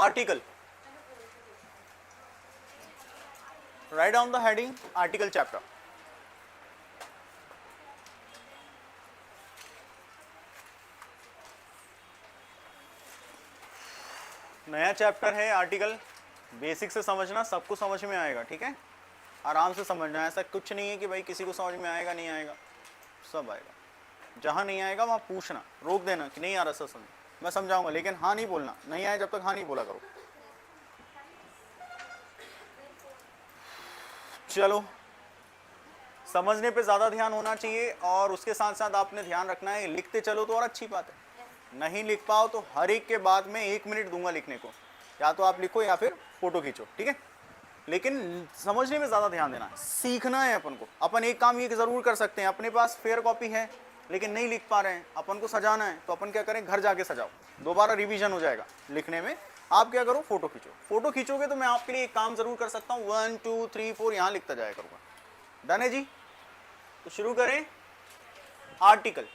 Article, write down the heading article chapter. नया chapter है article, basic से समझना, सबको समझ में आएगा, ठीक है, आराम से समझना, ऐसा कुछ नहीं है कि भाई किसी को समझ में आएगा नहीं आएगा, सब आएगा, जहाँ नहीं आएगा वहाँ पूछना, रोक देना कि नहीं आ रहा सर समझ, मैं समझाऊंगा, लेकिन हाँ नहीं बोलना, नहीं आए जब तक हाँ नहीं बोला करो। चलो, समझने पे ज़्यादा ध्यान होना चाहिए और उसके साथ साथ आपने ध्यान रखना है लिखते चलो तो और अच्छी बात है, नहीं लिख पाओ तो हर एक के बाद में 1 मिनट दूंगा लिखने को, या तो आप लिखो या फिर फोटो खींचो, ठीक है, लेकिन समझने में ज़्यादा ध्यान देना, सीखना है अपन को। अपन एक काम ये ज़रूर कर सकते हैं, अपने पास फेयर कॉपी है लेकिन नहीं लिख पा रहे हैं, अपन को सजाना है तो अपन क्या करें, घर जाके सजाओ, दोबारा रिवीजन हो जाएगा लिखने में। आप क्या करो, फोटो खींचो, फोटो खींचोगे तो मैं आपके लिए एक काम ज़रूर कर सकता हूँ, 1 2 3 4 यहाँ लिखता जाया करूँगा। डन है जी? तो शुरू करें। आर्टिकल,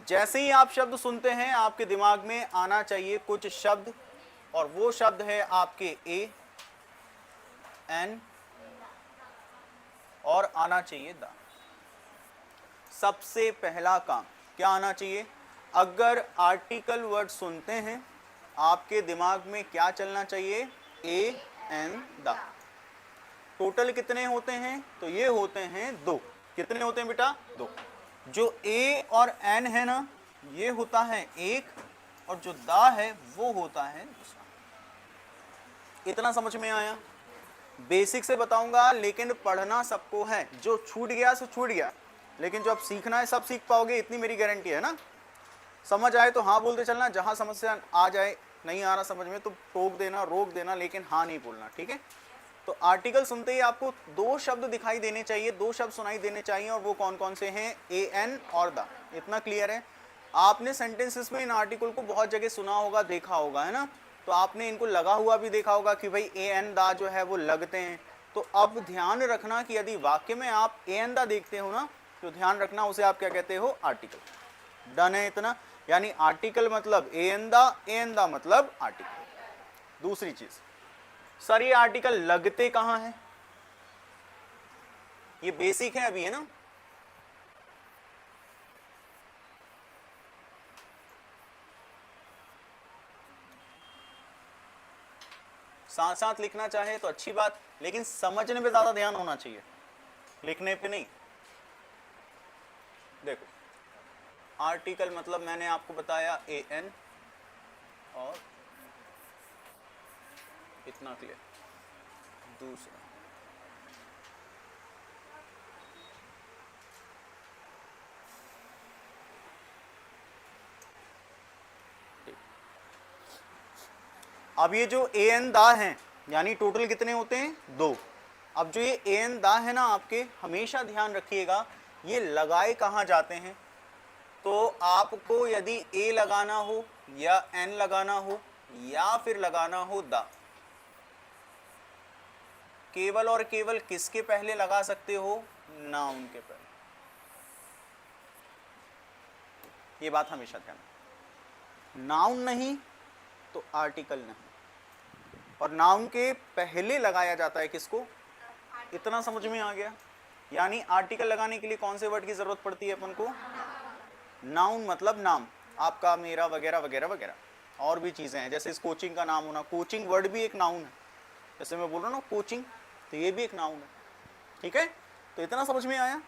जैसे ही आप शब्द सुनते हैं आपके दिमाग में आना चाहिए कुछ शब्द, और वो शब्द है आपके ए एन और आना चाहिए द। सबसे पहला काम क्या आना चाहिए, अगर आर्टिकल वर्ड सुनते हैं आपके दिमाग में क्या चलना चाहिए, ए एन द। टोटल कितने होते हैं, तो ये होते हैं 2। कितने होते हैं बेटा, 2। जो ए और एन है ना, ये होता है एक, और जो दा है वो होता है दूसरा। इतना समझ में आया? बेसिक से बताऊंगा लेकिन पढ़ना सबको है, जो छूट गया सो छूट गया, लेकिन जो अब सीखना है सब सीख पाओगे, इतनी मेरी गारंटी है ना। समझ आए तो हाँ बोलते चलना, जहाँ समस्या आ जाए नहीं आ रहा समझ में तो टोक देना, रोक देना, लेकिन हाँ नहीं बोलना, ठीक है। तो आर्टिकल सुनते ही आपको 2 शब्द दिखाई देने चाहिए, 2 शब्द सुनाई देने चाहिए, और वो कौन कौन से हैं, ए एन और द। इतना क्लियर है? आपने सेंटेंसेस में इन आर्टिकल को बहुत जगह सुना होगा, देखा होगा, है ना, तो आपने इनको लगा हुआ भी देखा होगा कि भाई ए एन द जो है वो लगते हैं। तो अब ध्यान रखना कि यदि वाक्य में आप ए एन द देखते हो ना, तो ध्यान रखना उसे आप क्या कहते हो, आर्टिकल। डन है इतना? यानी आर्टिकल मतलब ए एन द मतलब आर्टिकल। दूसरी चीज, सर ये आर्टिकल लगते कहां है, ये बेसिक है अभी, है ना। साथ साथ लिखना चाहे तो अच्छी बात, लेकिन समझने पे ज्यादा ध्यान होना चाहिए, लिखने पे नहीं। देखो आर्टिकल मतलब मैंने आपको बताया ए एन, और इतना क्लियर। दूसरा, अब ये जो ए एन दा हैं, यानी टोटल कितने होते हैं, 2। अब जो ये ए एन दा है ना आपके, हमेशा ध्यान रखिएगा ये लगाए कहाँ जाते हैं। तो आपको यदि ए लगाना हो या एन लगाना हो या फिर लगाना हो दा, केवल और केवल किसके पहले लगा सकते हो, नाउन के पहले। ये बात हमेशा ध्यान, नाउन नहीं तो आर्टिकल नहीं, और नाउन के पहले लगाया जाता है किसको, इतना समझ में आ गया। यानी आर्टिकल लगाने के लिए कौन से वर्ड की जरूरत पड़ती है अपन को, नाउन मतलब नाम, आपका मेरा वगैरह वगैरह वगैरह, और भी चीजें हैं, जैसे इस कोचिंग का नाम होना, कोचिंग वर्ड भी एक नाउन है, जैसे मैं बोल रहा हूँ ना कोचिंग, तो ये भी एक नाउन है, ठीक है। तो इतना समझ में आया।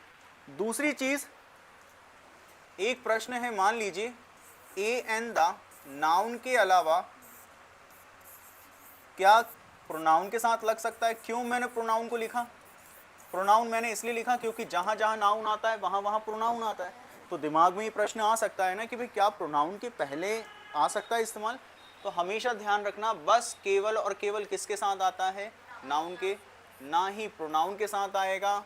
दूसरी चीज, एक प्रश्न है, मान लीजिए ए एन द नाउन के अलावा क्या प्रोनाउन के साथ लग सकता है। क्यों मैंने प्रोनाउन को लिखा, प्रोनाउन मैंने इसलिए लिखा क्योंकि जहां जहां नाउन आता है वहां वहां प्रोनाउन आता है। तो दिमाग में ये प्रश्न आ सकता है ना कि भाई क्या प्रोनाउन के पहले आ सकता है इस्तेमाल। तो हमेशा ध्यान रखना बस केवल और केवल किसके साथ आता है, नाउन के, ना ही प्रोनाउन के साथ आएगा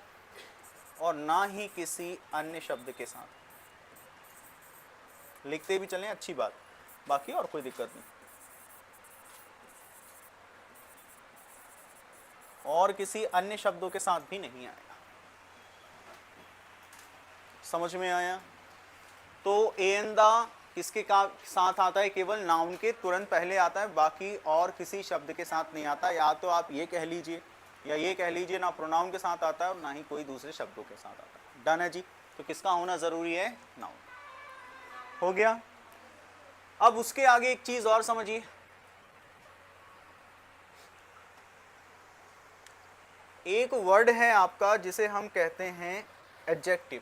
और ना ही किसी अन्य शब्द के साथ। लिखते भी चलें, अच्छी बात, बाकी और कोई दिक्कत नहीं। और किसी अन्य शब्दों के साथ भी नहीं आएगा। समझ में आया? तो ए एन द किसके का साथ आता है? केवल नाउन के तुरंत पहले आता है, बाकी और किसी शब्द के साथ नहीं आता। या तो आप ये कह लीजिए या ये कह लीजिए, ना प्रोनाउन के साथ आता है और ना ही कोई दूसरे शब्दों के साथ आता है। डन है जी। तो किसका होना जरूरी है? नाउन। हो गया। अब उसके आगे एक चीज और समझिए, एक वर्ड है आपका जिसे हम कहते हैं एडजेक्टिव।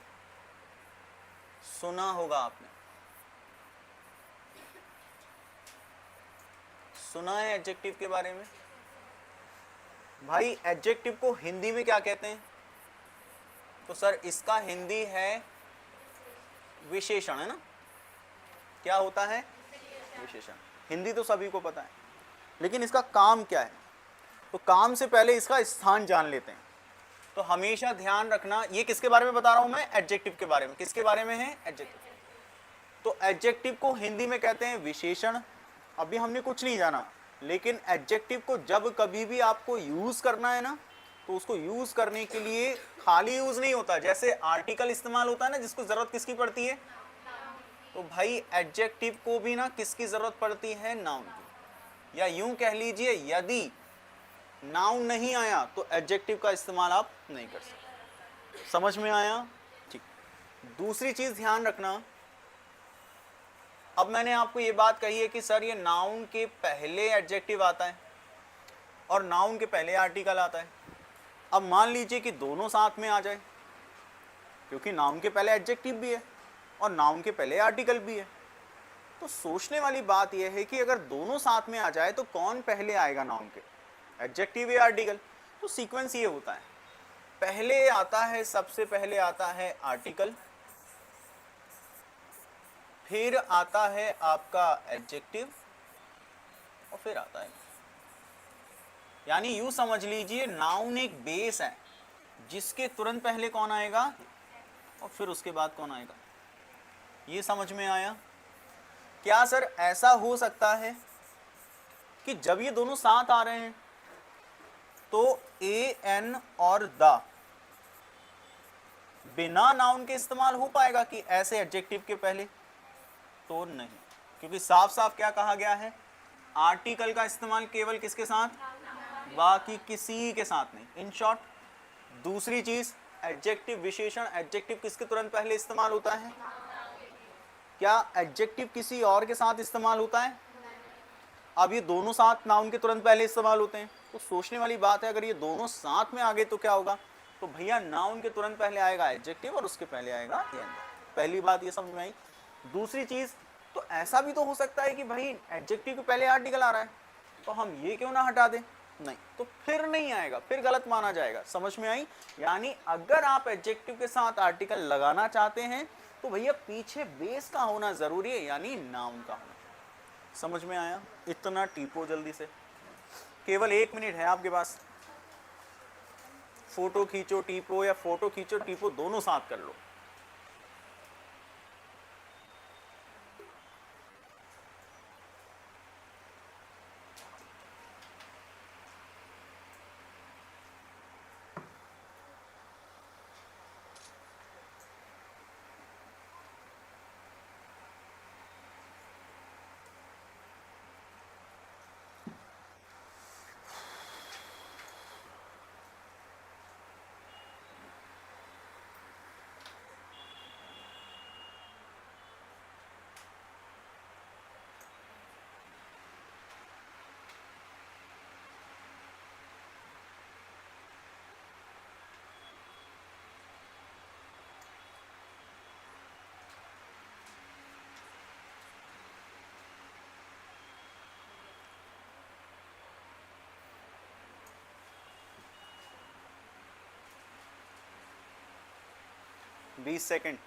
सुना होगा आपने, सुना है एडजेक्टिव के बारे में? भाई एडजेक्टिव को हिंदी में क्या कहते हैं? तो सर इसका हिंदी है विशेषण, है ना? क्या होता है? विशेषण। हिंदी तो सभी को पता है, लेकिन इसका काम क्या है? तो काम से पहले इसका स्थान जान लेते हैं। तो हमेशा ध्यान रखना, ये किसके बारे में बता रहा हूं मैं? एडजेक्टिव के बारे में। किसके बारे में है? एडजेक्टिव। तो एडजेक्टिव को हिंदी में कहते हैं विशेषण। अभी हमने कुछ नहीं जाना, लेकिन एडजेक्टिव को जब कभी भी आपको यूज करना है ना, तो उसको यूज करने के लिए खाली यूज नहीं होता। जैसे आर्टिकल इस्तेमाल होता है ना, जिसको जरूरत किसकी पड़ती है? तो भाई एडजेक्टिव को भी ना किसकी जरूरत पड़ती है? नाउन की। या यूं कह लीजिए, यदि नाउन नहीं आया तो एडजेक्टिव का इस्तेमाल आप नहीं कर सकते। समझ में आया? ठीक। दूसरी चीज ध्यान रखना, अब मैंने आपको ये बात कही है कि सर ये नाउन के पहले एडजेक्टिव आता है और नाउन के पहले आर्टिकल आता है। अब मान लीजिए कि दोनों साथ में आ जाए, क्योंकि नाउन के पहले एडजेक्टिव भी है और नाउन के पहले आर्टिकल भी है। तो सोचने वाली बात यह है कि अगर दोनों साथ में आ जाए तो कौन पहले आएगा नाउन के? एडजेक्टिव या आर्टिकल? तो सीक्वेंस ये होता है, पहले आता है, सबसे पहले आता है आर्टिकल, फिर आता है आपका एडजेक्टिव और फिर आता है। यानी यूं समझ लीजिए, नाउन एक बेस है जिसके तुरंत पहले कौन आएगा और फिर उसके बाद कौन आएगा। ये समझ में आया? क्या सर ऐसा हो सकता है कि जब ये दोनों साथ आ रहे हैं तो ए एन और द बिना नाउन के इस्तेमाल हो पाएगा कि ऐसे एडजेक्टिव के पहले? तो नहीं, क्योंकि साफ साफ क्या कहा गया है? आर्टिकल का इस्तेमाल केवल किसके साथ? बाकी किसी के साथ नहीं। इन शॉर्ट, दूसरी चीज एडजेक्टिव विशेषण, एडजेक्टिव किसके तुरंत पहले इस्तेमाल होता है? क्या एडजेक्टिव किसी और के साथ इस्तेमाल होता है? अब ये दोनों साथ नाउन के तुरंत पहले इस्तेमाल होते हैं। तो सोचने वाली बात है, अगर ये दोनों साथ में आ गए तो क्या होगा? तो भैया नाउन के तुरंत पहले आएगा एडजेक्टिव और उसके पहले आएगा एन। पहली बात ये समझ में आई। दूसरी चीज, तो ऐसा भी तो हो सकता है कि भाई एडजेक्टिव के पहले आर्टिकल आ रहा है, तो हम ये क्यों ना हटा दें? नहीं, तो फिर नहीं आएगा, फिर गलत माना जाएगा। समझ में आई? यानी अगर आप एडजेक्टिव के साथ आर्टिकल लगाना चाहते हैं तो भैया पीछे बेस का होना जरूरी है, यानी नाउन का होना। समझ में आया? इतना टीपो जल्दी से, केवल 1 मिनट है आपके पास। फोटो खींचो टीपो, या फोटो खींचो टीपो, दोनों साथ कर लो। बीस सेकेंड।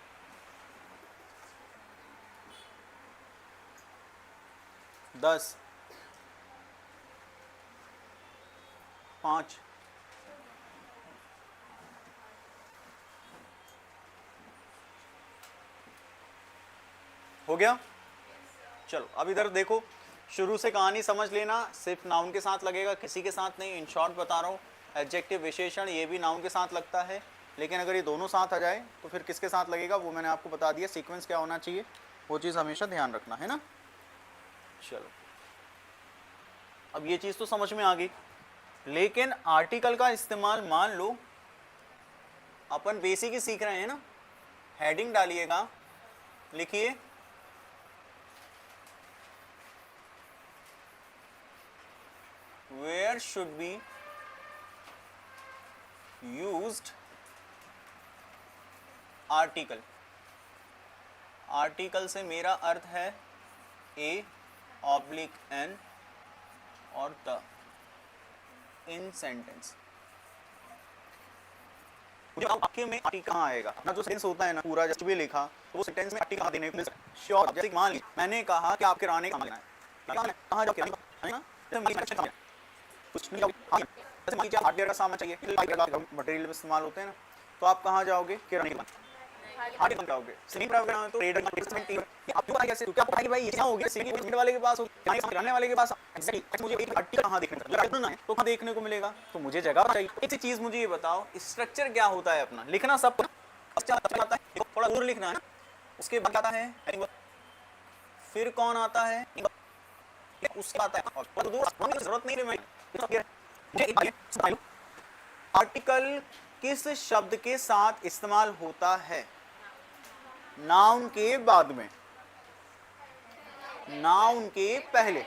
10, 5, हो गया? चलो अब इधर देखो, शुरू से कहानी समझ लेना। सिर्फ नाउन के साथ लगेगा, किसी के साथ नहीं। इन शॉर्ट बता रहा हूँ, एडजेक्टिव विशेषण ये भी नाउन के साथ लगता है, लेकिन अगर ये दोनों साथ आ जाए तो फिर किसके साथ लगेगा वो मैंने आपको बता दिया। सीक्वेंस क्या होना चाहिए? वो चीज हमेशा ध्यान रखना है ना। चलो अब ये चीज तो समझ में आ गई, लेकिन आर्टिकल का इस्तेमाल मान लो अपन बेसिक ही सीख रहे हैं ना। हेडिंग डालिएगा, लिखिए where should be used article। Article से मेरा अर्थ है a ऑब्लिक n और the in sentence। वाक्य में आर्टिकल कहाँ आएगा? अपना जो सेंटेंस होता है ना पूरा जस्ट भी लिखा, तो वो सेंटेंस में आर्टिकल कहाँ देने को मिल सकता है? श्योर। जैसे मान लीजिए मैंने कहा कि आप किराने का लेना है, कहाँ जाओ किराने का, है ना? कुछ नहीं जाओगे, जैसे मान लीजिए हार्डवेयर का सामान चाहिए, मटेरियल में इस्तेमाल होते हैं ना, तो आप कहाँ जाओगे? किराने की दुकान, हार्डवेयर दुकान जाओगे। सिविल प्रोग्राम तो ट्रेडर आप क्यों कैसे क्या पता है भाई ये हो गया सिविल वाले के पास हो, किराने वाले के पास। एग्जैक्टली मुझे एक आर्टिकल कहाँ देखने को मिलेगा? तो कहाँ देखने को मिलेगा? तो मुझे जगह चाहिए। एक चीज मुझे ये बताओ, स्ट्रक्चर क्या होता है अपना? लिखना सब आता है, थोड़ा दूर लिखना है, उसके बाद आता है फिर कौन आता है, उसके आता है और दूर जरूरत नहीं है। आर्टिकल किस शब्द के साथ इस्तेमाल होता है? नाउन के बाद में, नाउन के पहले।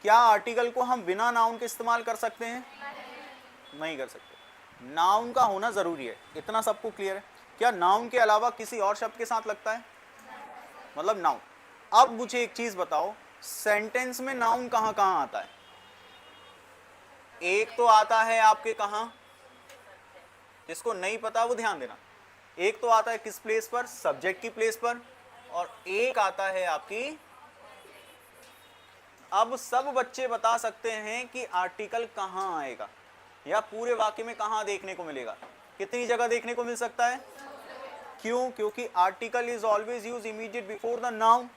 क्या आर्टिकल को हम बिना नाउन के इस्तेमाल कर सकते हैं? नहीं कर सकते। नाउन का होना जरूरी है, इतना सबको क्लियर है। क्या नाउन के अलावा किसी और शब्द के साथ लगता है? मतलब नाउन। अब मुझे एक चीज बताओ, सेंटेंस में नाउन कहां कहां आता है? एक तो आता है आपके कहां, जिसको नहीं पता वो ध्यान देना। एक तो आता है किस प्लेस पर? सब्जेक्ट की प्लेस पर। और एक आता है आपकी, अब सब बच्चे बता सकते हैं कि आर्टिकल कहां आएगा या पूरे वाक्य में कहां देखने को मिलेगा। कितनी जगह देखने को मिल सकता है? क्यों? क्योंकि article is always use immediate before the noun,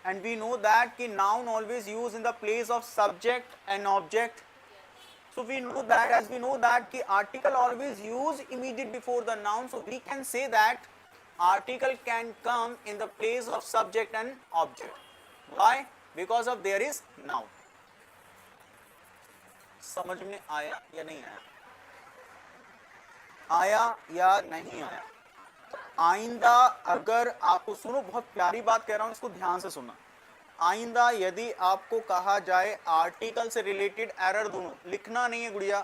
and we know that कि noun always use in the place of subject and object. So we know that, as we know that कि article always use immediate before the noun, so we can say that article can come in the place of subject and object. Why? Because of there is noun. समझ में आया या नहीं आया? आया या नहीं आया? आइंदा अगर आपको, सुनो बहुत प्यारी बात कह रहा हूं, इसको ध्यान से सुनना। आइंदा यदि आपको कहा जाए आर्टिकल से रिलेटेड एरर ढूंढो, लिखना नहीं है गुड़िया,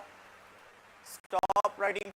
स्टॉप राइटिंग।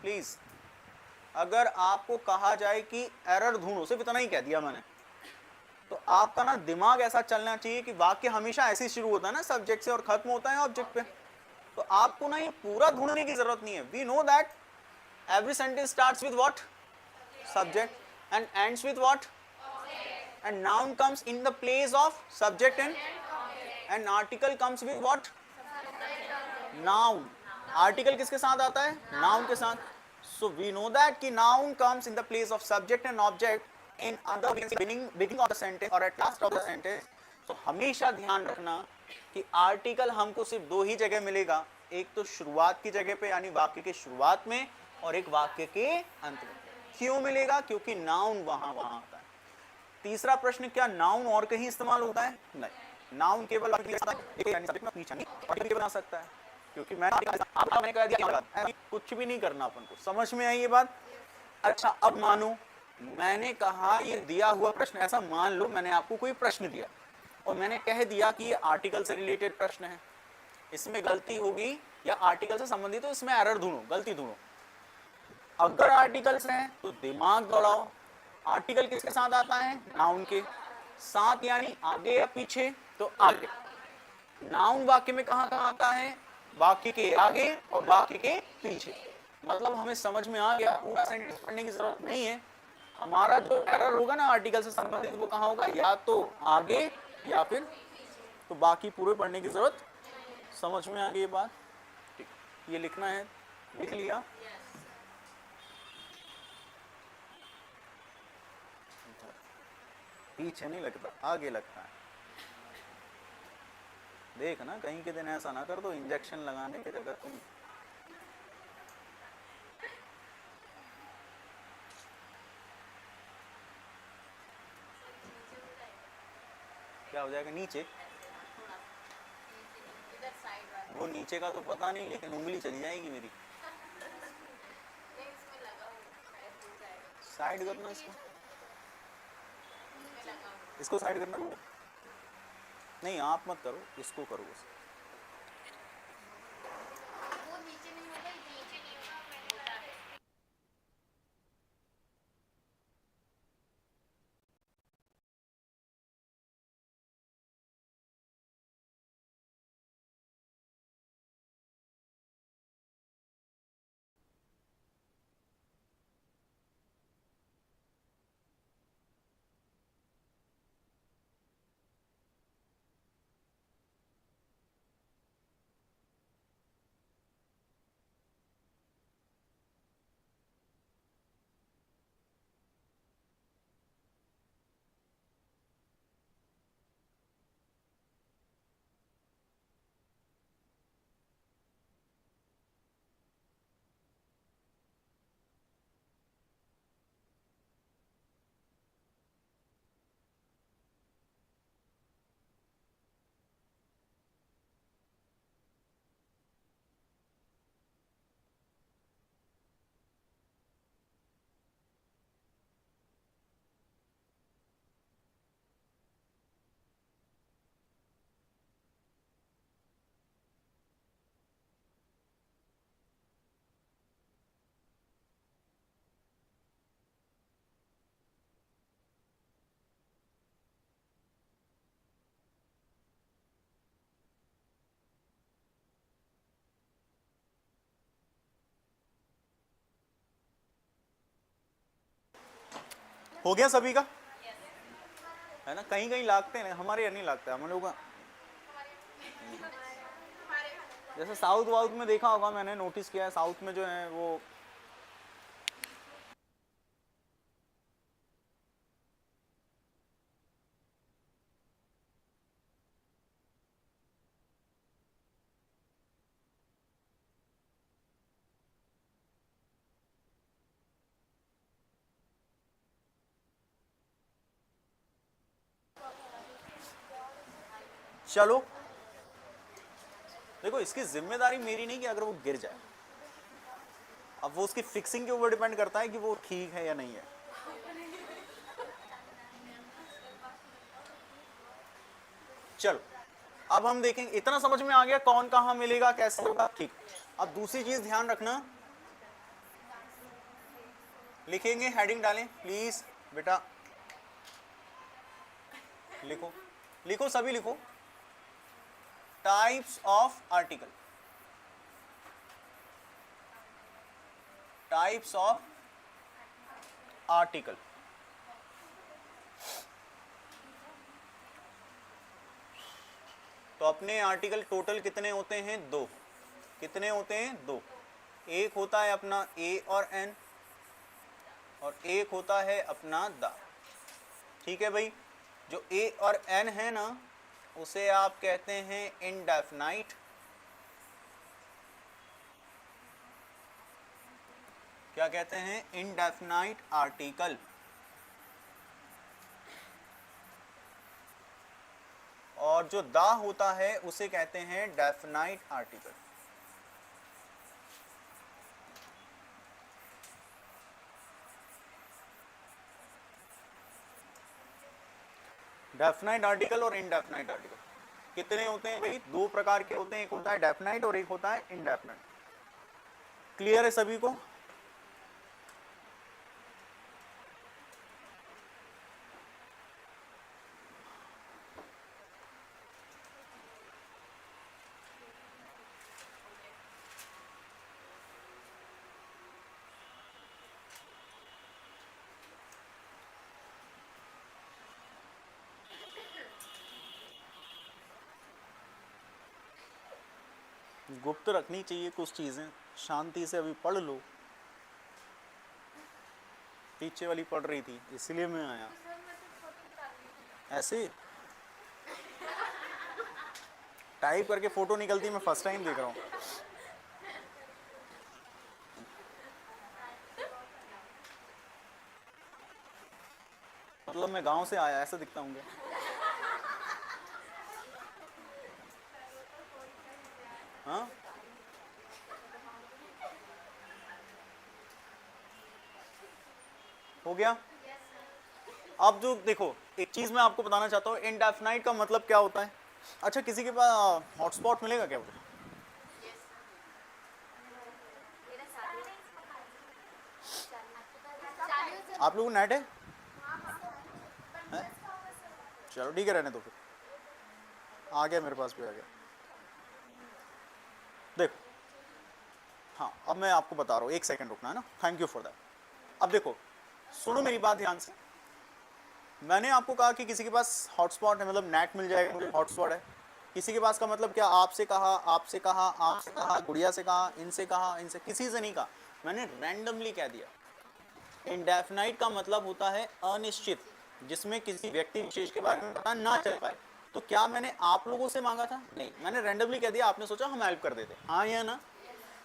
प्लीज, अगर आपको कहा जाए कि एरर ढूंढो, सिर्फ इतना ही कह दिया मैंने, तो आपका ना दिमाग ऐसा चलना चाहिए कि वाक्य हमेशा ऐसे ही शुरू होता है ना सब्जेक्ट से और खत्म होता है ऑब्जेक्ट पे। तो आपको ना ये पूरा ढूंढने की जरूरत नहीं है। We know that every sentence starts with what? Subject and ends with what? And noun comes in the place of subject and article comes with what? Noun. Article किसके साथ आता है? नाउन के साथ। So we know that कि noun comes in the place of subject and object in other beginning of the sentence or at last of the sentence. तो हमेशा ध्यान रखना कि आर्टिकल हमको सिर्फ दो ही जगह मिलेगा, एक तो शुरुआत की जगह पे यानी वाक्य के शुरुआत में, और एक वाक्य के अंत में। क्यों मिलेगा? क्योंकि नाउन वहां आता है। तीसरा प्रश्न, क्या नाउन और कहीं इस्तेमाल होता है? नहीं, नाउन केवल बना सकता है, क्योंकि मैंने कह दिया कुछ भी नहीं करना अपन को। समझ में आई ये बात? अच्छा, अब मानो मैंने कहा ये दिया हुआ प्रश्न, ऐसा मान लो मैंने आपको कोई प्रश्न दिया और मैंने कह दिया कि ये आर्टिकल से रिलेटेड प्रश्न है, इसमें गलती होगी या आर्टिकल से संबंधित, तो इसमें एरर ढूंढो, गलती ढूंढो। अगर आर्टिकल्स हैं तो दिमाग दौड़ाओ। आर्टिकल किसके साथ आता है? नाउन के साथ, यानी आगे या पीछे, तो आगे। नाउन वाक्य में कहां कहां आता है? वाक्य के आगे और वाक्य के पीछे। मतलब हमें समझ में आ गया, पूरा सेंटेंस पढ़ने की जरूरत नहीं है। हमारा जो एरर होगा ना आर्टिकल से संबंधित, वो कहां होगा? या तो आगे या फिर, तो बाकी पूरे पढ़ने की जरूरत, समझ में आ गई ये बात? ठीक, ये लिखना है, लिख लिया? पीछे नहीं लगता, आगे लगता है। देख ना, कहीं के दिन ऐसा ना कर दो इंजेक्शन लगाने के जगह तुम। क्या हो जाएगा नीचे? वो नीचे का तो पता नहीं, लेकिन उंगली चली जाएगी मेरी। साइड करना इसको, इसको साइड करना। नहीं आप मत करो, इसको करो बस। हो गया सभी का? है ना, कहीं कहीं लागते हैं, हमारे यहाँ नहीं लागता। हम लोग जैसे साउथ वाउथ में देखा होगा, मैंने नोटिस किया है साउथ में जो है वो चलो देखो, इसकी जिम्मेदारी मेरी नहीं कि अगर वो गिर जाए, अब वो उसकी फिक्सिंग के ऊपर डिपेंड करता है कि वो ठीक है या नहीं है। चलो अब हम देखेंगे, इतना समझ में आ गया कौन कहां मिलेगा, कैसे होगा, ठीक। अब दूसरी चीज ध्यान रखना, लिखेंगे, हेडिंग डालें प्लीज बेटा, लिखो लिखो सभी लिखो। Types of article, types of article. तो अपने आर्टिकल टोटल कितने होते हैं? दो। कितने होते हैं? दो। एक होता है अपना ए और एन, और एक होता है अपना द। ठीक है भाई, जो ए और एन है ना, उसे आप कहते हैं इनडेफिनाइट। क्या कहते हैं? Indefinite article. और जो द होता है उसे कहते हैं डेफिनाइट आर्टिकल। डेफिनाइट आर्टिकल और इनडेफिनाइट आर्टिकल कितने होते हैं भाई? दो प्रकार के होते हैं, एक होता है डेफिनाइट और एक होता है इनडेफिनाइट। क्लियर है सभी को? गुप्त रखनी चाहिए कुछ चीजें, शांति से अभी पढ़ लो। पीछे वाली पढ़ रही थी इसलिए मैं आया। ऐसे टाइप करके फोटो निकलती, मैं फर्स्ट टाइम देख रहा हूँ। मतलब मैं गांव से आया ऐसा दिखता हूँ क्या? हाँ, हो गया। अब जो देखो, एक चीज मैं आपको बताना चाहता हूँ, इनडेफिनाइट का मतलब क्या होता है। अच्छा, किसी के पास हॉटस्पॉट मिलेगा क्या मुझे? आप लोगों को नेट है? चलो ठीक है, रहने दो फिर। आ गया मेरे पास भी आ गया। देखो, हाँ अब मैं आपको बता रहा हूँ, एक सेकंड रुकना है ना, थैंक यू फॉर दैट। अब देखो, सुनो मेरी बात ध्यान से। मैंने आपको कहा कि किसी के पास हॉटस्पॉट है, मतलब नेट मिल जाएगा, मुझे हॉटस्पॉट है। किसी के पास का मतलब क्या? आपसे कहा, आपसे कहा, आपसे कहा, गुड़िया से कहा, इनसे कहा, इनसे, किसी से नहीं कहा, मैंने रैंडमली कह दिया। इंडेफिनाइट का मतलब होता है अनिश्चित, जिसमें किसी व्यक्ति विशेष के बारे में पता ना चल पाए। तो क्या मैंने आप लोगों से मांगा था? नहीं, मैंने रैंडमली कह दिया, आपने सोचा हम हेल्प कर देते। हाँ या ना?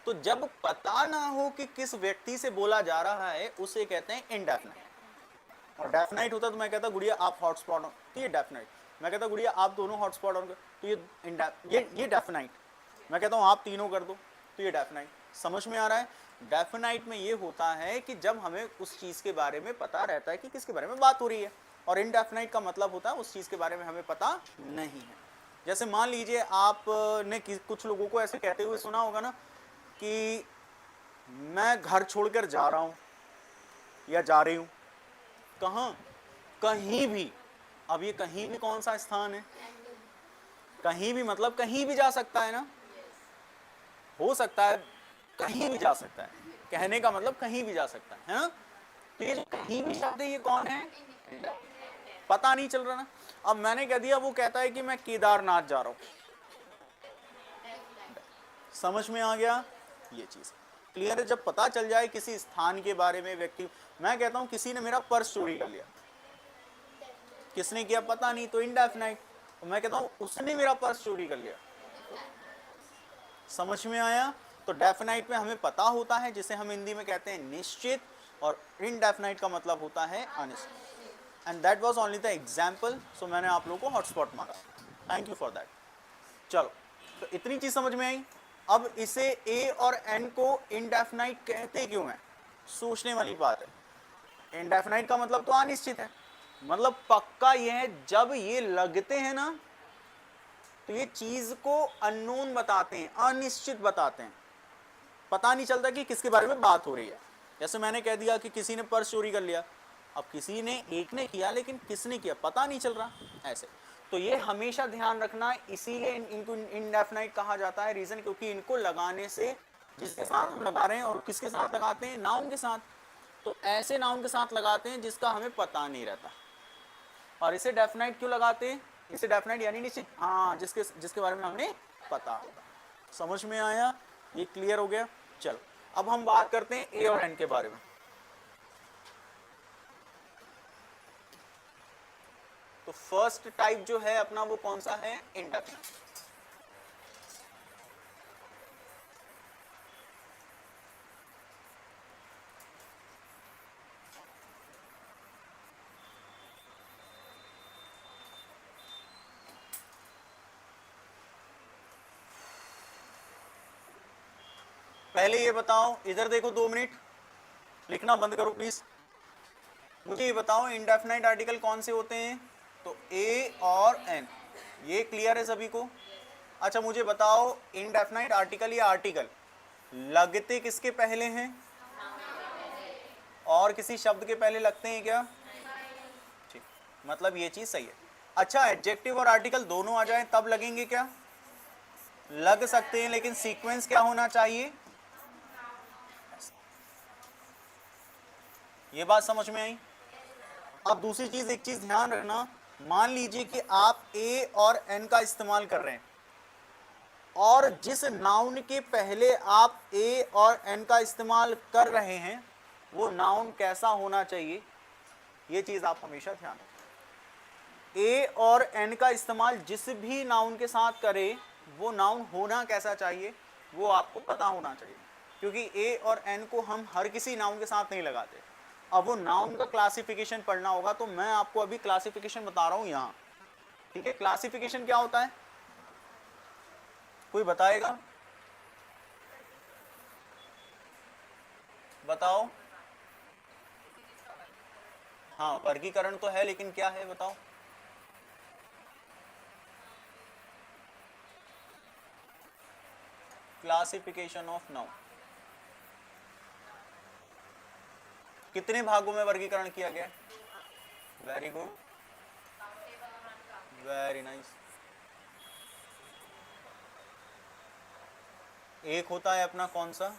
तो जब पता ना हो कि किस व्यक्ति से बोला जा रहा है, उसे कहते हैं इनडेफिनाइट। और डेफिनाइट होता तो मैं कहता गुड़िया आप हॉटस्पॉट हो, तो ये डेफिनाइट। मैं कहता गुड़िया आप दोनों हॉटस्पॉट हो, तो ये डेफिनाइट। मैं कहता हूँ आप तीनों कर दो, तो ये डेफिनाइट। समझ में आ रहा है? डेफिनाइट में ये होता है कि जब हमें उस चीज़ के बारे में पता रहता है कि किसके बारे में बात हो रही है। और इनडेफिनाइट का मतलब होता है उस चीज़ के बारे में हमें पता नहीं है। जैसे मान लीजिए आपने कुछ लोगों को ऐसे कहते हुए सुना होगा ना कि मैं घर छोड़कर जा रहा हूँ या जा रही हूँ। कहाँ? कहीं भी। अब ये कहीं भी कौन सा स्थान है? कहीं भी मतलब कहीं भी जा सकता है ना, हो सकता है कहीं भी जा सकता है, कहने का मतलब कहीं भी जा सकता है ना? तो ये जो कहीं भी शब्द है ये कौन है? पता नहीं चल रहा ना। अब मैंने कह दिया, वो कहता है कि मैं केदारनाथ जा रहा हूं। समझ में आ गया ये चीज? क्लियर है? जब पता चल जाए किसी स्थान के बारे में, व्यक्ति, मैं कहता हूं किसी ने मेरा पर्स चोरी कर लिया, किसने किया पता नहीं, तो इनडेफिनाइट। तो मैं कहता हूं उसने मेरा पर्स चोरी कर लिया। समझ में आया? तो डेफिनाइट में हमें पता होता है, जिसे हम हिंदी में कहते हैं निश्चित, और इनडेफिनाइट का मतलब होता है अनिश्चित। And that was only the example. So मैंने आप लोगों को हॉटस्पॉट मांगा, थैंक यू फॉर दैट। चलो, तो इतनी चीज समझ में आई। अब इसे ए और एन को इनडेफिनाइट कहते क्यों है? सोचने वाली बात है। इनडेफिनाइट का मतलब तो अनिश्चित है, मतलब पक्का ये है, जब ये लगते हैं ना तो ये चीज को अननोन बताते हैं, अनिश्चित बताते हैं, पता नहीं चलता कि किसके बारे में बात हो रही है। जैसे मैंने कह दिया कि किसी ने पर्स चोरी कर लिया, अब किसी ने, एक ने किया, लेकिन किसने किया पता नहीं चल रहा, ऐसे। तो ये हमेशा ध्यान रखना, इसीलिए इनको इनडेफिनाइट कहा जाता है। रीजन क्योंकि इनको लगाने से, जिसके साथ हम लगा रहे हैं, और किसके साथ लगाते हैं? नाउन के साथ। तो ऐसे नाउन के साथ लगाते हैं जिसका हमें पता नहीं रहता। और इसे डेफिनाइट क्यों लगाते हैं? इसे डेफिनाइट यानी निश्चित, हाँ, जिसके जिसके बारे में हमें पता होगा। समझ में आया? ये क्लियर हो गया? चलो, अब हम बात करते हैं ए और एन के बारे में। तो फर्स्ट टाइप जो है अपना, वो कौन सा है? इंडेफिनाइट। पहले ये बताओ, इधर देखो 2 मिनट, लिखना बंद करो प्लीज। मुझे ये बताओ इंडेफिनाइट आर्टिकल कौन से होते हैं? तो ए और एन, ये क्लियर है सभी को? अच्छा मुझे बताओ, इनडेफिनाइट आर्टिकल या आर्टिकल लगते किसके पहले हैं? और किसी शब्द के पहले लगते हैं क्या? ठीक, मतलब ये चीज सही है। अच्छा एडजेक्टिव और आर्टिकल दोनों आ जाए तब लगेंगे क्या? लग सकते हैं, लेकिन सीक्वेंस क्या होना चाहिए? ये बात समझ में आई? अब दूसरी चीज, एक चीज ध्यान रखना, मान लीजिए कि आप ए और एन का इस्तेमाल कर रहे हैं और जिस नाउन के पहले आप ए और एन का इस्तेमाल कर रहे हैं वो नाउन कैसा होना चाहिए, ये चीज आप हमेशा ध्यान रखें। ए और एन का इस्तेमाल जिस भी नाउन के साथ करें वो नाउन होना कैसा चाहिए वो आपको पता होना चाहिए, क्योंकि ए और एन को हम हर किसी नाउन के साथ नहीं लगाते। अब वो नाउन का क्लासिफिकेशन पढ़ना होगा, तो मैं आपको अभी क्लासिफिकेशन बता रहा हूं यहां, ठीक है? क्लासिफिकेशन क्या होता है, कोई बताएगा? बताओ। हाँ वर्गीकरण तो है, लेकिन क्या है बताओ? Classification of noun. कितने भागों में वर्गीकरण किया गया? Very good, very nice. एक होता है अपना कौन सा?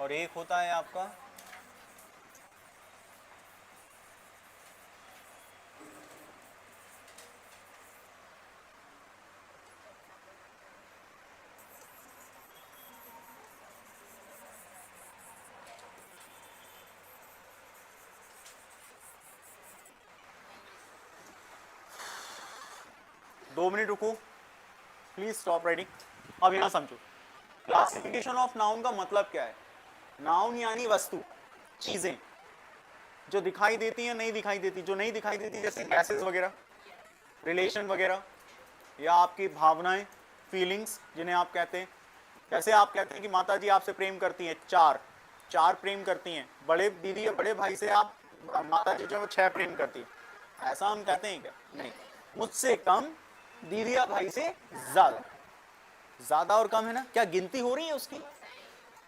और एक होता है आपका दो मिनट रुको प्लीज, स्टॉप राइटिंग। अब यहां समझो, क्लासिफिकेशन ऑफ नाउन का मतलब क्या है? नाउन यानी वस्तु, चीजें जो दिखाई देती हैं नहीं दिखाई देती, जो नहीं दिखाई देती जैसे गैसेस वगैरह, रिलेशन वगैरह, या आपकी भावनाएं, फीलिंग्स जिन्हें आप कहते हैं। जैसे आप कहते हैं कि माता जी आपसे प्रेम करती हैं, चार प्रेम करती हैं, बड़े दीदी या बड़े भाई से आप माता जी जो 6 प्रेम करती है, ऐसा हम कहते हैं क्या? नहीं। मुझसे कम, दीदी या भाई से ज्यादा। ज्यादा और कम है ना, क्या गिनती हो रही है उसकी?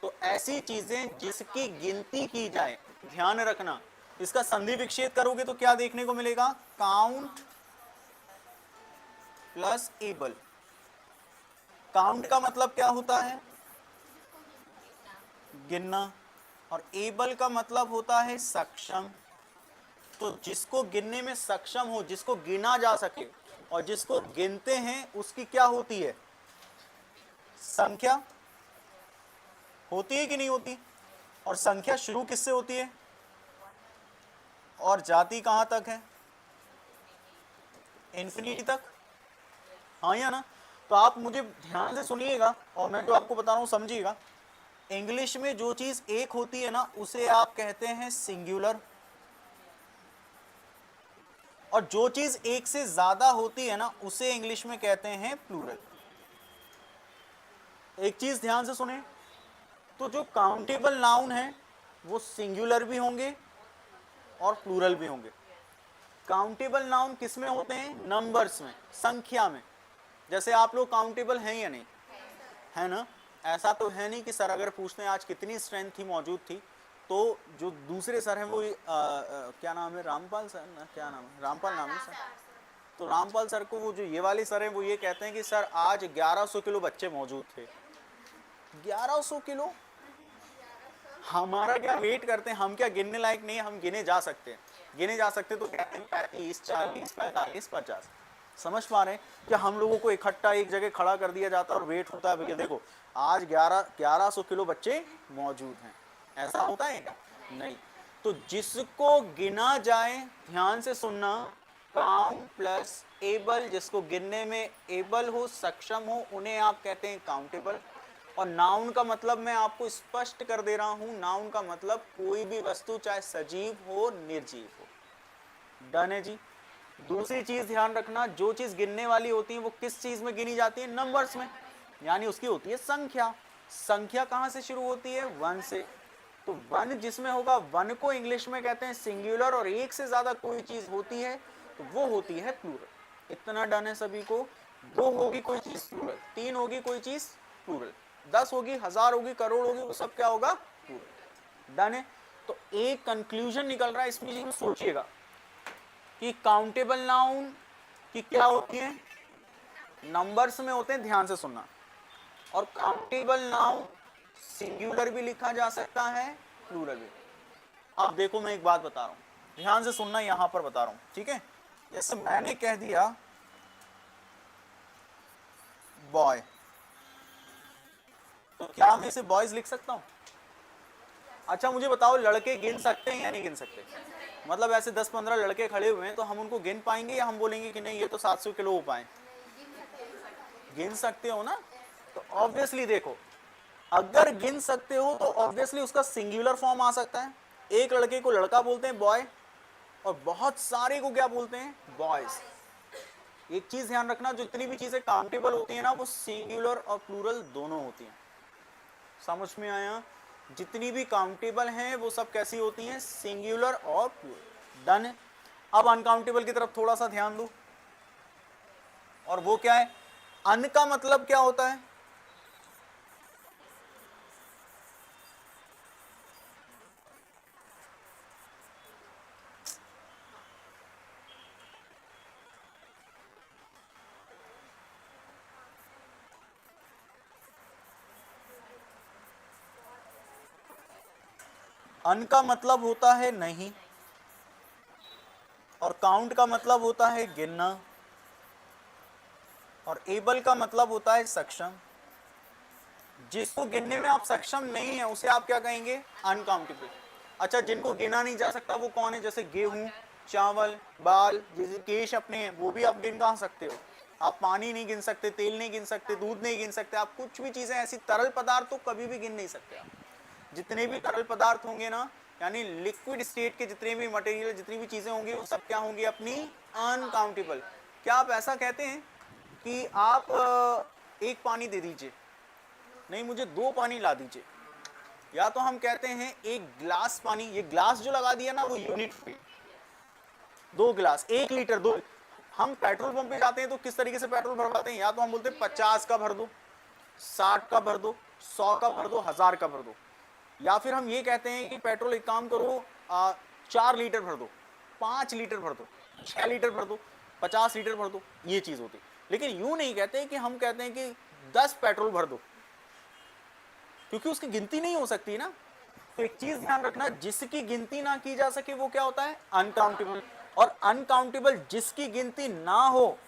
तो ऐसी चीजें जिसकी गिनती की जाए, ध्यान रखना। इसका संधि विच्छेद करोगे तो क्या देखने को मिलेगा? Count plus able. काउंट का मतलब क्या होता है? गिनना। और एबल का मतलब होता है सक्षम। तो जिसको गिनने में सक्षम हो, जिसको गिना जा सके, और जिसको गिनते हैं उसकी क्या होती है? संख्या होती है कि नहीं होती? और संख्या शुरू किससे होती है? और जाती कहां तक है? इन्फिनिटी तक, हाँ या ना? तो आप मुझे ध्यान से सुनिएगा और मैं जो आपको बता रहा हूं समझिएगा। इंग्लिश में जो चीज एक होती है ना उसे आप कहते हैं सिंगुलर, और जो चीज एक से ज्यादा होती है ना उसे इंग्लिश में कहते हैं प्लूरल। एक चीज ध्यान से सुने, तो जो काउंटेबल नाउन है वो सिंगुलर भी होंगे और प्लूरल भी होंगे। काउंटेबल नाउन किस में होते हैं? नंबर्स में, संख्या में। जैसे आप लोग काउंटेबल हैं या नहीं? है ना? ऐसा तो है नहीं कि सर अगर पूछते हैं आज कितनी स्ट्रेंथ थी मौजूद थी, तो जो दूसरे सर हैं वो क्या नाम है, रामपाल सर ना, क्या नाम है, रामपाल नाम है सर। तो रामपाल सर को वो जो ये वाले सर हैं वो ये कहते हैं कि सर आज 1100 किलो बच्चे मौजूद थे। 1100 किलो? हमारा क्या वेट करते हैं हम? क्या गिनने लायक नहीं? हम गिने जा सकते हैं, गिने जा सकते तो कहते हैं 35, 40, 45, 50। समझ पा रहे हैं? क्या हम लोगों को इकट्ठा एक जगह खड़ा कर दिया जाता और वेट होता है भैया देखो आज 1100 किलो बच्चे मौजूद हैं, ऐसा होता है क्या? नहीं। तो जिसको गिना जाए, ध्यान से सुनना, काउंट प्लस एबल, जिसको गिनने में एबल हो, सक्षम हो, उन्हें आप कहते हैं काउंटेबल। और नाउन का मतलब मैं आपको स्पष्ट कर दे रहा हूं, नाउन का मतलब कोई भी वस्तु चाहे सजीव हो निर्जीव हो। डन है जी? दूसरी चीज ध्यान रखना, जो चीज गिनने वाली होती है वो किस चीज में गिनी जाती है? नंबर्स में, यानी उसकी होती है संख्या। संख्या कहाँ से शुरू होती है? 1 से। तो 1 जिसमें होगा, 1 को इंग्लिश में कहते हैं सिंगुलर, और एक से ज्यादा कोई चीज होती है तो वो होती है प्लूरल। इतना डन है सभी को? 2 होगी कोई चीज प्लूरल, 3 होगी कोई चीज प्लूरल, 10 होगी, 1000 होगी, करोड़ होगी, वो सब क्या होगा? प्लूरल। डन है। तो एक कंक्लूजन निकल रहा है इसमें, सोचिएगा कि काउंटेबल नाउन की क्या होती है? नंबर्स में होते हैं, ध्यान से सुनना। और काउंटेबल नाउन सिंगुलर भी लिखा जा सकता है, प्लूरल भी। अब देखो मैं एक बात बता रहा हूं, ध्यान से सुनना, यहां पर बता रहा हूं, ठीक है? जैसे मैंने कह दिया बॉय, तो क्या मैं इसे बॉयज लिख सकता हूं? अच्छा मुझे बताओ, लड़के गिन सकते हैं या नहीं गिन सकते? मतलब ऐसे 10-15 लड़के खड़े हुए हैं तो हम उनको गिन पाएंगे, या हम बोलेंगे कि नहीं ये तो 700 किलो हो पाए? गिन सकते हो ना? तो ऑब्वियसली देखो, अगर गिन सकते हो तो ऑब्वियसली उसका सिंगुलर फॉर्म आ सकता है। एक लड़के को लड़का बोलते हैं बॉय, और बहुत सारे को क्या बोलते हैं? बॉयज। एक चीज ध्यान रखना, जितनी भी चीजें काउंटेबल होती है ना, वो सिंगुलर और प्लूरल दोनों होती हैं। समझ में आया? जितनी भी काउंटेबल हैं वो सब कैसी होती हैं? सिंगुलर और प्लूरल। डन है। अब अनकाउंटेबल की तरफ थोड़ा सा ध्यान दो, और वो क्या है? अन का मतलब क्या होता है? अन का मतलब होता है नहीं, और काउंट का मतलब होता है गिनना, और एबल का मतलब होता है सक्षम। जिसको गिनने में आप सक्षम नहीं है उसे आप क्या कहेंगे? अनकाउंटेबल। अच्छा, जिनको गिना नहीं जा सकता वो कौन है? जैसे गेहूं, चावल, बाल, जैसे केश अपने हैं, वो भी आप गिन कहाँ सकते हो? आप पानी नहीं गिन सकते, तेल नहीं गिन सकते, दूध नहीं गिन सकते, आप कुछ भी चीजें ऐसी तरल पदार्थ तो कभी भी गिन नहीं सकते आप। जितने भी तरल पदार्थ होंगे ना, यानी लिक्विड स्टेट के जितने भी मटेरियल, जितनी भी चीजें होंगी, वो सब क्या होंगी? अपनी अनकाउंटेबल। क्या आप ऐसा कहते हैं कि आप एक पानी दे दीजिए, नहीं मुझे 2 पानी ला दीजिए? या तो हम कहते हैं एक ग्लास पानी, ये ग्लास जो लगा दिया ना वो यूनिट पे, 2 गिलास 1 लीटर, 2। हम पेट्रोल पंप पे जाते हैं तो किस तरीके से पेट्रोल भरवाते हैं? या तो हम बोलते हैं 50 का भर दो, 60 का भर दो, 100 का भर दो, 1000 का भर दो। या फिर हम ये कहते हैं कि पेट्रोल एक काम करो, 4 लीटर भर दो, 5 लीटर भर दो, 6 लीटर भर दो, 50 लीटर भर दो, ये चीज होती। लेकिन यूं नहीं कहते कि हम कहते हैं कि 10 पेट्रोल भर दो, क्योंकि उसकी गिनती नहीं हो सकती ना। तो एक चीज ध्यान रखना, जिसकी गिनती ना की जा सके वो क्या होता है? अनकाउंटेबल। और अनकाउंटेबल जिसकी गिनती ना हो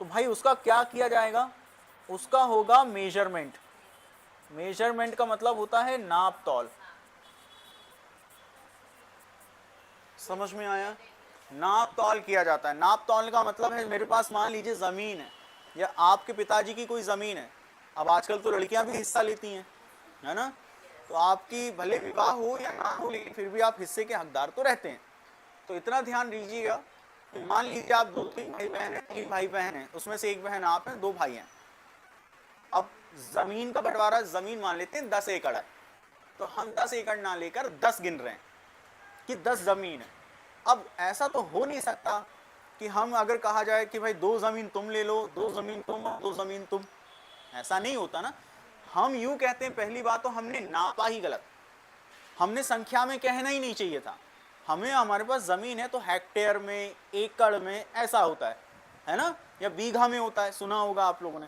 तो भाई उसका क्या किया जाएगा? उसका होगा मेजरमेंट। मेजरमेंट का मतलब होता है नाप तौल। समझ में आया? नाप तौल किया जाता है। नाप तौल का मतलब है, मेरे पास मान लीजिए जमीन है, या आपके पिताजी की कोई जमीन है। अब आजकल तो लड़कियां भी हिस्सा लेती हैं, है ना? तो आपकी भले विवाह हो या ना हो, लेकिन फिर भी आप हिस्से के हकदार तो रहते हैं। तो इतना ध्यान दीजिएगा, मान लीजिए आप 2-3 भाई बहन हैं, 3 भाई बहन हैं, उसमें से एक बहन आप हैं, 2 भाई हैं। अब जमीन का बंटवारा, जमीन मान लेते हैं 10 एकड़ है, तो हम 10 एकड़ ना लेकर 10 गिन रहे हैं कि 10 जमीन है। अब ऐसा तो हो नहीं सकता कि हम अगर कहा जाए कि भाई 2 जमीन तुम ले लो, 2 जमीन तुम, 2 जमीन तुम, ऐसा नहीं होता ना। हम यूं कहते हैं, पहली बात तो हमने नापा ही गलत, हमने संख्या में कहना ही नहीं चाहिए था। हमें, हमारे पास जमीन है तो हेक्टेयर में, एकड़ में ऐसा होता है ना, या बीघा में होता है, सुना होगा आप लोगों ने।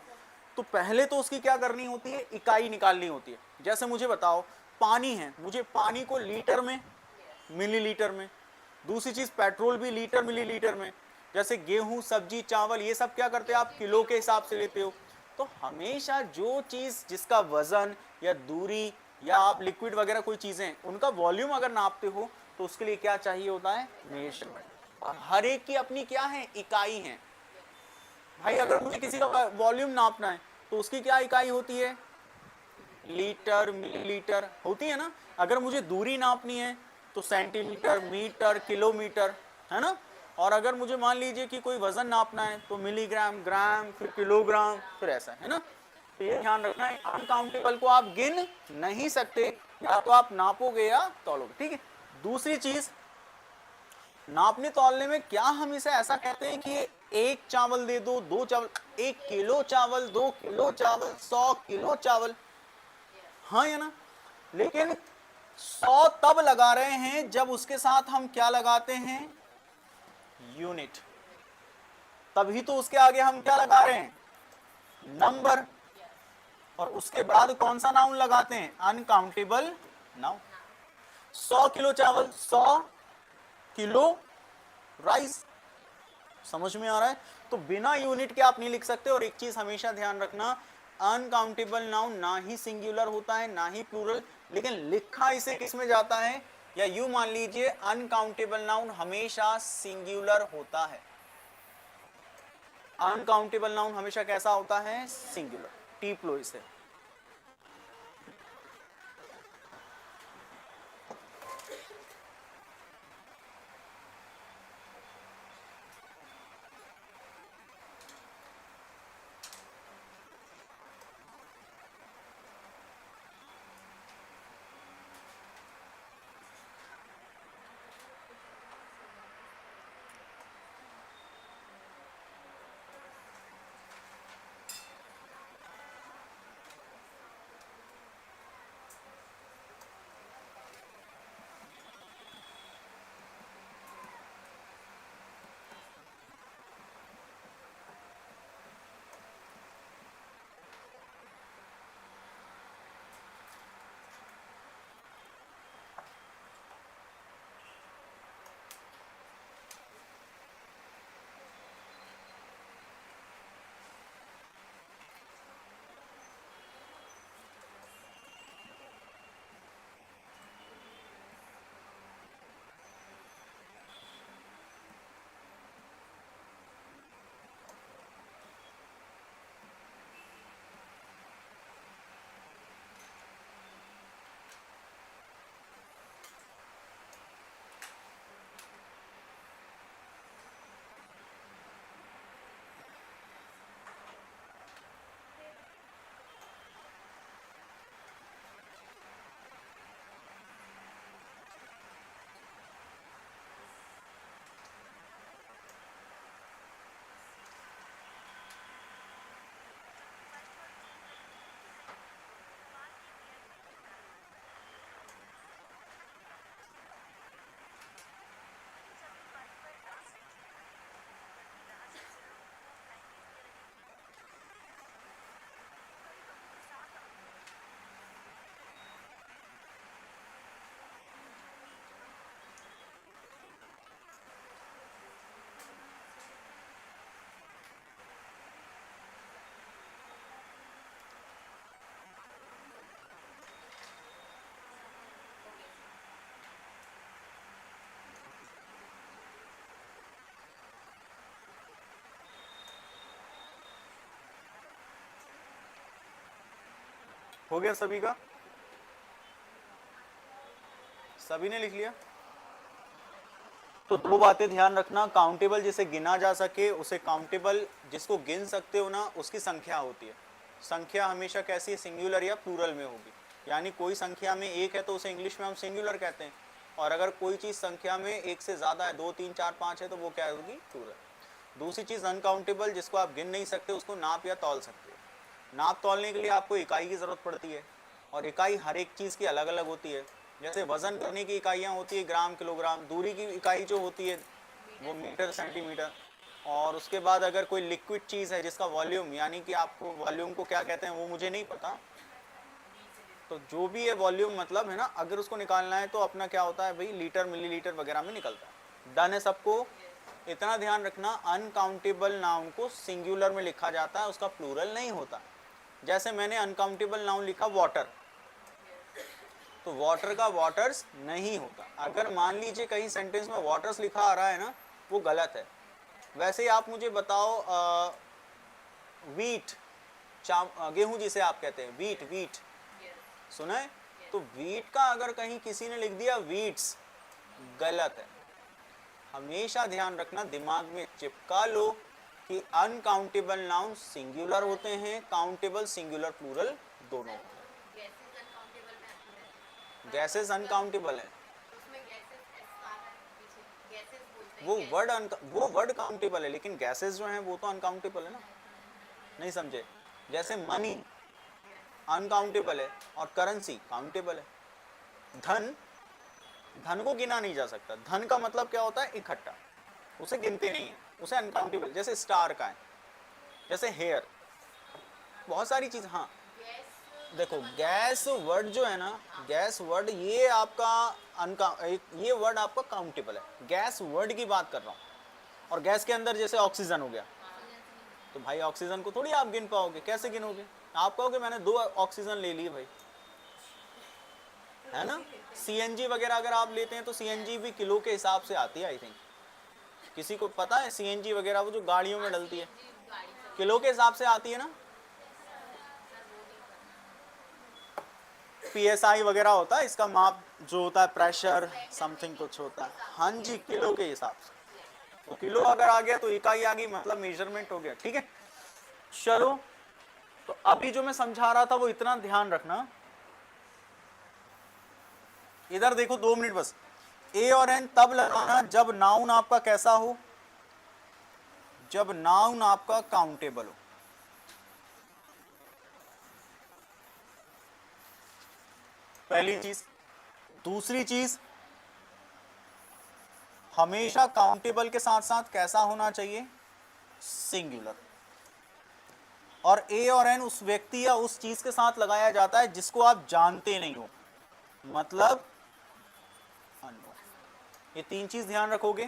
तो पहले तो उसकी क्या करनी होती है? इकाई निकालनी होती है। जैसे मुझे बताओ पानी है, मुझे पानी को लीटर में, मिलीलीटर में। दूसरी चीज पेट्रोल भी लीटर मिलीलीटर में। जैसे गेहूं, सब्जी, चावल, ये सब क्या करते हैं आप? किलो के हिसाब से लेते हो। तो हमेशा जो चीज जिसका वजन या दूरी, या आप लिक्विड वगैरह कोई चीजें, उनका वॉल्यूम अगर नापते हो तो उसके लिए क्या चाहिए होता है? मेजरमेंट। और हर एक की अपनी क्या है? इकाई है। भाई अगर मुझे किसी का वॉल्यूम नापना है तो उसकी क्या इकाई होती है? लीटर, मिलीलीटर होती है ना। अगर मुझे दूरी नापनी है तो सेंटीमीटर, मीटर, किलोमीटर, है ना। और अगर मुझे मान लीजिए कि कोई वजन नापना है तो मिलीग्राम, ग्राम, फिर किलोग्राम, फिर ऐसा, है ना। तो ये ध्यान रखना है, अनकाउंटेबल को आप गिन नहीं सकते, या तो आप नापोगे या तौलोगे, ठीक है। दूसरी चीज, नापने तौलने में क्या हम इसे ऐसा कहते हैं कि एक चावल दे दो, दो चावल, 1 किलो चावल, 2 किलो चावल, 100 किलो चावल, हाँ या ना? लेकिन 100 तब लगा रहे हैं जब उसके साथ हम क्या लगाते हैं, यूनिट, तभी तो उसके आगे हम क्या लगा रहे हैं, नंबर, और उसके बाद कौन सा नाउन लगाते हैं, अनकाउंटेबल नाउन। 100 किलो चावल, 100 किलो राइस, समझ में आ रहा है? तो बिना यूनिट के आप नहीं लिख सकते। और एक चीज हमेशा ध्यान रखना, अनकाउंटेबल नाउन ना ही सिंगुलर होता है ना ही प्लूरल, लेकिन लिखा इसे किस में जाता है, या यूं मान लीजिए अनकाउंटेबल नाउन हमेशा सिंगुलर होता है। अनकाउंटेबल नाउन हमेशा कैसा होता है, सिंगुलर, टीप लो इसे। हो गया सभी का, सभी ने लिख लिया? तो दो बातें ध्यान रखना, काउंटेबल जिसे गिना जा सके उसे काउंटेबल, जिसको गिन सकते हो ना उसकी संख्या होती है। संख्या हमेशा कैसी, सिंगुलर या प्लूरल में होगी, यानी कोई संख्या में एक है तो उसे इंग्लिश में हम सिंगुलर कहते हैं, और अगर कोई चीज़ संख्या में एक से ज़्यादा है, 2 3 4 5 है, तो वो क्या होगी, प्लूरल। दूसरी चीज़ अनकाउंटेबल, जिसको आप गिन नहीं सकते, उसको नाप या तौल सकते हो। नाप तौलने के लिए आपको इकाई की ज़रूरत पड़ती है, और इकाई हर एक चीज़ की अलग अलग होती है। जैसे वजन करने की इकाइयाँ होती है ग्राम, किलोग्राम, दूरी की इकाई जो होती है वो मीटर, सेंटीमीटर, और उसके बाद अगर कोई लिक्विड चीज़ है जिसका वॉल्यूम, यानी कि आपको वॉल्यूम को क्या कहते हैं वो मुझे नहीं पता, तो जो भी है वॉल्यूम मतलब है ना, अगर उसको निकालना है तो अपना क्या होता है भाई, लीटर मिलीलीटर वगैरह में निकलता है। डन है सबको? इतना ध्यान रखना, अनकाउंटेबल नाउन को सिंगुलर में लिखा जाता है, उसका प्लूरल नहीं होता। जैसे मैंने अनकाउंटेबल नाउन लिखा वाटर, तो वाटर का वाटर्स नहीं होता। अगर मान लीजिए कहीं सेंटेंस में वाटर्स लिखा आ रहा है ना, वो गलत है। वैसे ही आप मुझे बताओ, वीट, गेहूं जिसे आप कहते हैं, वीट, वीट सुना है? तो वीट का अगर कहीं किसी ने लिख दिया वीट्स, गलत है। हमेशा ध्यान रखना, दिमाग में चिपका लो कि अनकाउंटेबल नाउन सिंगुलर होते हैं, काउंटेबल सिंगुलर प्लूरल दोनों। गैसेस अनकाउंटेबल है, वो वर्ड काउंटेबल है, लेकिन गैसेस जो हैं वो तो अनकाउंटेबल है ना, नहीं समझे? जैसे मनी अनकाउंटेबल है और करेंसी काउंटेबल है। धन को गिना नहीं जा सकता, धन का मतलब क्या होता है? इकट्ठा, उसे गिनते नहीं है, उसे अनकाउंटेबल। जैसे स्टार का है, जैसे हेयर, बहुत सारी चीज। हाँ देखो, गैस वर्ड जो है ना, गैस वर्ड ये आपका ये वर्ड आपका काउंटेबल है, गैस वर्ड की बात कर रहा हूँ। और गैस के अंदर जैसे ऑक्सीजन हो गया, तो भाई ऑक्सीजन को थोड़ी आप गिन पाओगे, कैसे गिनोगे? आप कहोगे मैंने 2 ऑक्सीजन ले लिए भाई, है ना? सीएनजी वगैरह अगर आप लेते हैं तो सीएनजी भी किलो के हिसाब से आती है, आई थिंक। किसी को पता है सीएनजी वगैरह वो जो गाड़ियों में डलती है, किलो के हिसाब से आती है ना? पीएसआई वगैरह होता है, इसका माप जो होता है, प्रेशर समथिंग कुछ होता है। हाँ जी, किलो के हिसाब से। तो किलो अगर आ गया तो इकाई आ गई, मतलब मेजरमेंट हो गया, ठीक है? चलो, तो अभी जो मैं समझा रहा था वो इतना ध्यान रखना। इधर देखो 2 मिनट बस। ए और एन तब लगाना जब नाउन आपका कैसा हो? जब नाउन आपका काउंटेबल हो। पहली चीज। दूसरी चीज, हमेशा काउंटेबल के साथ साथ कैसा होना चाहिए? सिंगुलर। और ए और एन उस व्यक्ति या उस चीज के साथ लगाया जाता है जिसको आप जानते नहीं हो, मतलब अननोन। ये 3 चीज ध्यान रखोगे,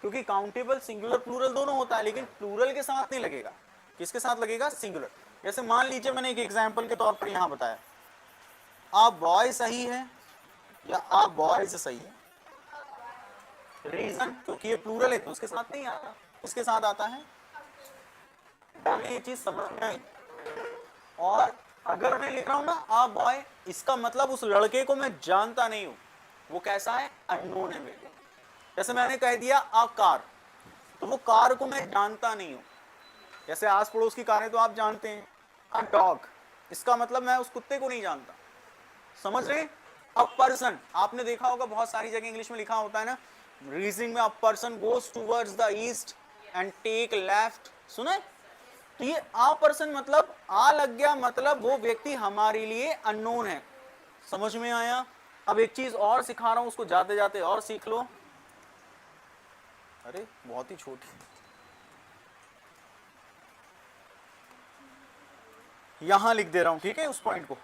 क्योंकि काउंटेबल सिंगुलर प्लूरल दोनों होता है, लेकिन प्लूरल के साथ नहीं लगेगा। किसके साथ लगेगा? सिंगुलर। जैसे मान लीजिए मैंने एक एग्जांपल के तौर पर यहां बताया, आप बॉय सही है या आप बॉयज सही है। रीजन, क्योंकि ये प्लूरल है तो उसके साथ नहीं आता, उसके साथ आता है। ये चीज समझ में आई? और अगर मैं लिख रहा हूं ना आप बॉय, इसका मतलब उस लड़के को मैं जानता नहीं हूं, वो कैसा है? अननोन है मेरे लिए। जैसे मैंने कह दिया आ कार, तो वो कार को मैं जानता नहीं हूं। जैसे आस पड़ोस की कारें तो आप जानते हैं। अ डॉग, इसका मतलब मैं उस कुत्ते को नहीं जानता। समझ रहे? अ पर्सन, आपने देखा होगा बहुत सारी जगह इंग्लिश में लिखा होता है ना, रीजनिंग में, a person goes towards the east and take left, सुने? तो ये आ पर्सन मतलब आ लग गया, मतलब वो व्यक्ति हमारे लिए अननोन है। समझ में आया? अब एक चीज और सिखा रहा हूं, उसको जाते जाते और सीख लो। अरे बहुत ही छोटी, यहां लिख दे रहा हूं, ठीक है, उस पॉइंट को।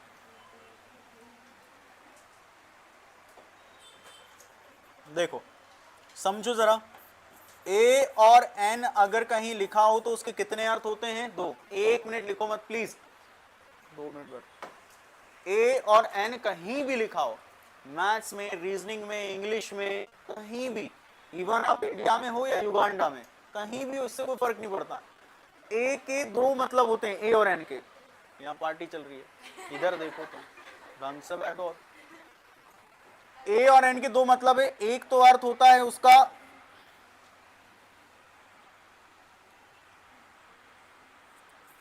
देखो समझो जरा, ए और एन अगर कहीं लिखा हो तो उसके कितने अर्थ होते हैं? 2। 1 मिनट लिखो मत प्लीज, 2 मिनट बैठ। ए और एन कहीं भी लिखा हो, मैथ्स में, रीजनिंग में, इंग्लिश में, कहीं भी, इवन आप इंडिया में हो या युगांडा में, कहीं भी, उससे कोई फर्क नहीं पड़ता। ए के 2 मतलब होते हैं, ए और एन के। यहाँ पार्टी चल रही है, इधर देखो तुम, ढंग से बैठो। ए और एन के 2 मतलब है। एक तो अर्थ होता है उसका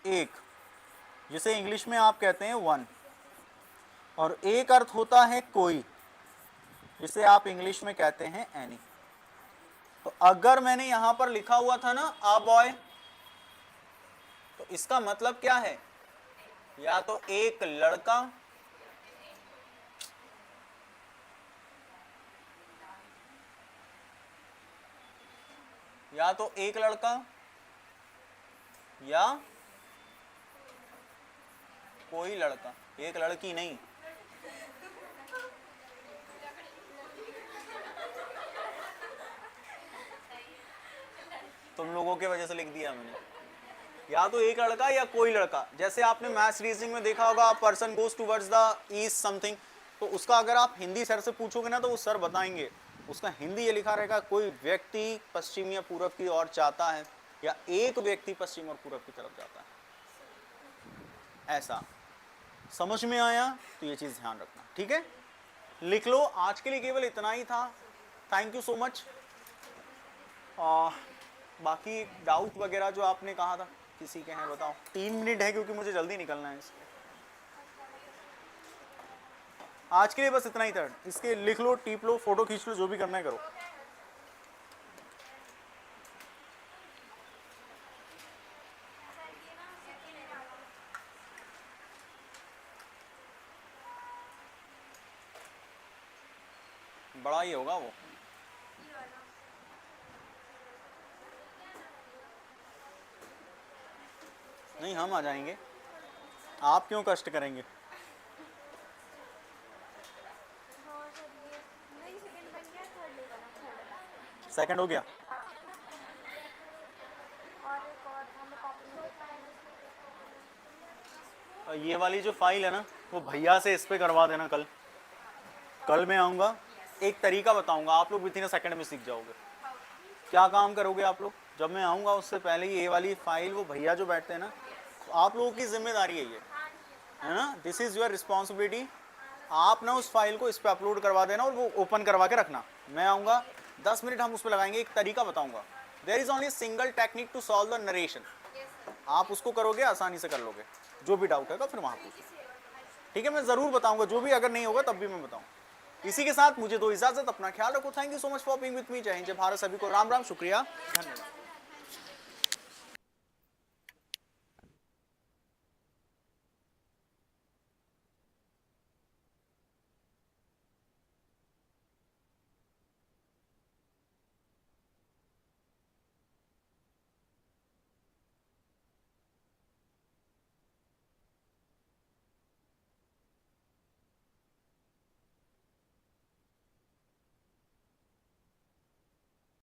एक, जिसे इंग्लिश में आप कहते हैं 1, और एक अर्थ होता है कोई, जिसे आप इंग्लिश में कहते हैं एनी। तो अगर मैंने यहां पर लिखा हुआ था ना आ बॉय, तो इसका मतलब क्या है? या तो एक लड़का, या तो एक लड़का या कोई लड़का, एक लड़की नहीं। तुम लोगों के वजह से लिख दिया मैंने। या तो एक लड़का या कोई लड़का। जैसे आपने मैथ्स रीजनिंग में देखा होगा, person goes towards the east something, तो उसका अगर आप हिंदी सर से पूछोगे ना तो वो सर बताएंगे, उसका हिंदी ये लिखा रहेगा, कोई व्यक्ति पश्चिम या पूरब की ओर जाता है, या एक व्यक्ति पश्चिम और पूरब की तरफ जाता है। ऐसा समझ में आया? तो ये चीज ध्यान रखना, ठीक है? लिख लो। आज के लिए केवल इतना ही था। Thank you so much. बाकी डाउट वगैरह जो आपने कहा था किसी के हैं बताओ। 3 मिनट है क्योंकि मुझे जल्दी निकलना है इसलिए। आज के लिए बस इतना ही था। इसके लिख लो, टीप लो, फोटो खींच लो, जो भी करना है करो। बड़ा ही होगा वो। नहीं, हम आ जाएंगे, आप क्यों कष्ट करेंगे। सेकंड हो गया। ये वाली जो फाइल है ना, वो भैया से इस पे करवा देना। कल मैं आऊँगा, एक तरीका बताऊंगा, आप लोग विथिन अ सेकंड में सीख जाओगे। क्या काम करोगे आप लोग, जब मैं आऊँगा उससे पहले ही ये वाली फाइल, वो भैया जो बैठते हैं ना, आप लोगों की जिम्मेदारी है ये, है ना, दिस इज़ योर रिस्पॉन्सिबिलिटी। आप ना उस फाइल को इस पर अपलोड करवा देना और वो ओपन करवा के रखना। मैं आऊँगा, 10 मिनट हम उस पर लगाएंगे, एक तरीका बताऊंगा। There is only single technique to solve the narration. आप उसको करोगे, आसानी से कर लोगे। जो भी डाउट होगा फिर वहाँ पूछो, ठीक है। मैं ज़रूर बताऊंगा, जो भी अगर नहीं होगा तब भी मैं बताऊँ। इसी के साथ मुझे दो इजाज़त, अपना ख्याल रखो। Thank you so much for being with me. जय हिंद, जय भारत। सभी को राम राम, शुक्रिया, धन्यवाद।